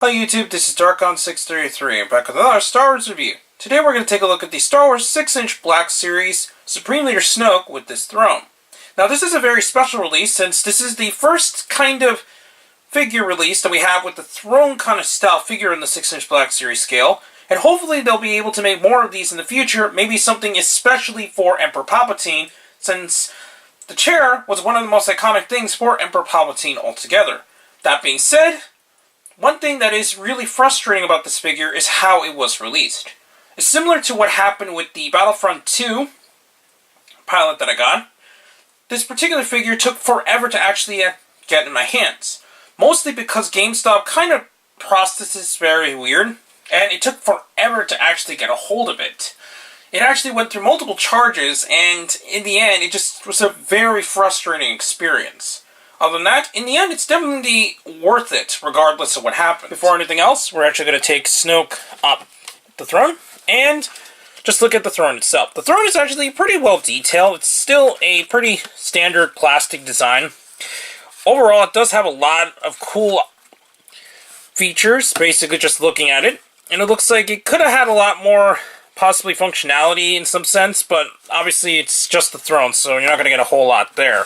Hi YouTube, this is Darkon633. I'm back with another Star Wars review. Today we're going to take a look at the Star Wars 6-inch Black Series Supreme Leader Snoke with this throne. Now this is a very special release since this is the first kind of figure release that we have with the throne kind of style figure in the 6-inch Black Series scale. And hopefully they'll be able to make more of these in the future, maybe something especially for Emperor Palpatine, since the chair was one of the most iconic things for Emperor Palpatine altogether. That being said, one thing that is really frustrating about this figure is how it was released. It's similar to what happened with the Battlefront 2 pilot that I got. This particular figure took forever to actually get in my hands. Mostly because Gamestop kind of processes very weird, and it took forever to actually get a hold of it. It actually went through multiple charges, and in the end, it just was a very frustrating experience. Other than that, in the end, it's definitely worth it, regardless of what happens. Before anything else, we're actually going to take Snoke up the throne, and just look at the throne itself. The throne is actually pretty well detailed. It's still a pretty standard plastic design. Overall, it does have a lot of cool features, basically just looking at it. And it looks like it could have had a lot more, possibly functionality in some sense, but obviously it's just the throne, so you're not going to get a whole lot there.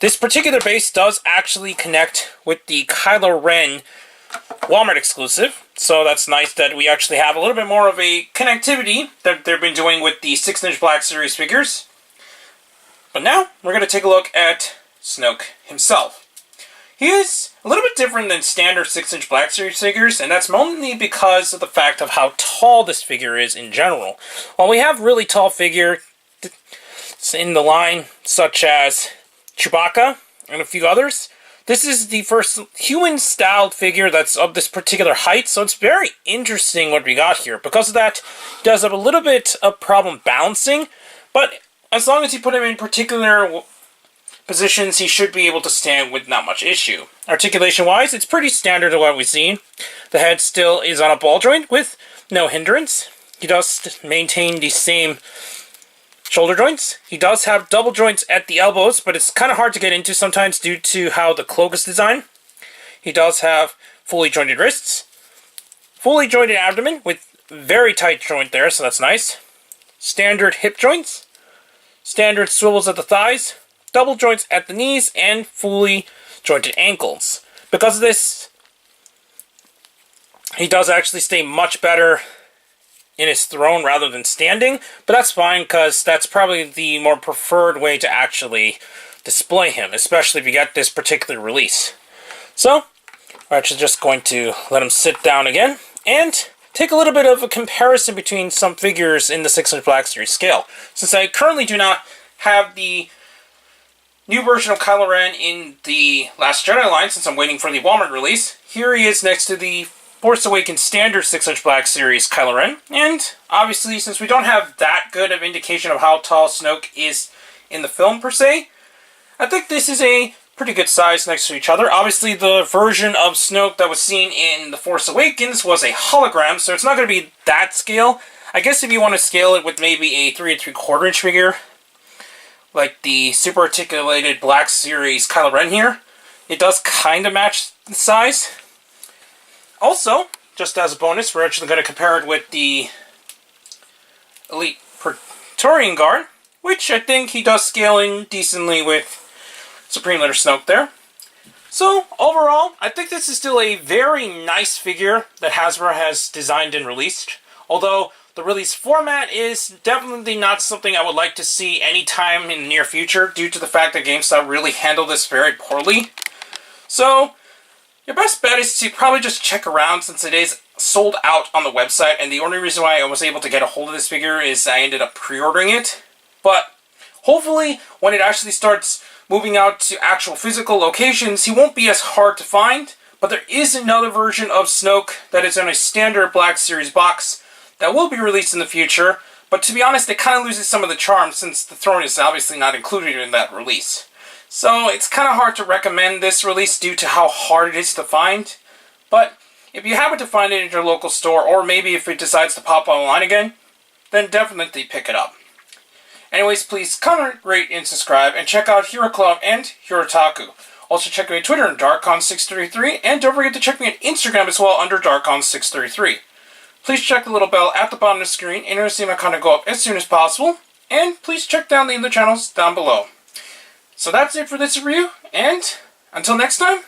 This particular base does actually connect with the Kylo Ren Walmart exclusive, so that's nice that we actually have a little bit more of a connectivity that they've been doing with the 6-inch Black Series figures. But now, we're going to take a look at Snoke himself. He is a little bit different than standard 6-inch Black Series figures, and that's mainly because of the fact of how tall this figure is in general. While we have really tall figures in the line, such as Chewbacca and a few others, this is the first human-styled figure that's of this particular height, so it's very interesting what we got here. Because of that, it does have a little bit of problem balancing, but as long as you put him in particular positions, he should be able to stand with not much issue. Articulation-wise, it's pretty standard to what we've seen. The head still is on a ball joint with no hindrance. He does maintain the same shoulder joints. He does have double joints at the elbows, but it's kind of hard to get into sometimes due to how the cloak is designed. He does have fully jointed wrists, fully jointed abdomen with very tight joint there, so that's nice. Standard hip joints, standard swivels at the thighs, double joints at the knees, and fully jointed ankles. Because of this, he does actually stay much better in his throne rather than standing, but that's fine because that's probably the more preferred way to actually display him, especially if you get this particular release. So, we're actually just going to let him sit down again and take a little bit of a comparison between some figures in the 6-inch Black Series scale. Since I currently do not have the new version of Kylo Ren in the Last Jedi line, since I'm waiting for the Walmart release, here he is next to the Force Awakens standard 6-inch Black Series Kylo Ren, and obviously since we don't have that good of indication of how tall Snoke is in the film per se, I think this is a pretty good size next to each other. Obviously the version of Snoke that was seen in The Force Awakens was a hologram, so it's not going to be that scale. I guess if you want to scale it with maybe a 3 3/4 inch figure, like the super articulated Black Series Kylo Ren here, it does kind of match the size. Also, just as a bonus, we're actually going to compare it with the Elite Praetorian Guard, which I think he does scale in decently with Supreme Leader Snoke there. So, overall, I think this is still a very nice figure that Hasbro has designed and released. Although, the release format is definitely not something I would like to see anytime in the near future, due to the fact that GameStop really handled this very poorly. So, your best bet is to probably just check around, since it is sold out on the website, and the only reason why I was able to get a hold of this figure is I ended up pre-ordering it. But hopefully, when it actually starts moving out to actual physical locations, he won't be as hard to find. But there is another version of Snoke that is in a standard Black Series box that will be released in the future, but to be honest, it kind of loses some of the charm since the throne is obviously not included in that release. So it's kind of hard to recommend this release due to how hard it is to find. But if you happen to find it at your local store, or maybe if it decides to pop online again, then definitely pick it up. Anyways, please comment, rate, and subscribe, and check out Hero Club and Hero Taku. Also check me on Twitter under darkon633, and don't forget to check me on Instagram as well under darkon633. Please check the little bell at the bottom of the screen in order to see my content go up as soon as possible, and please check down the other channels down below. So that's it for this review, and until next time,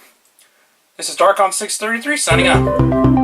this is darkon633 signing out.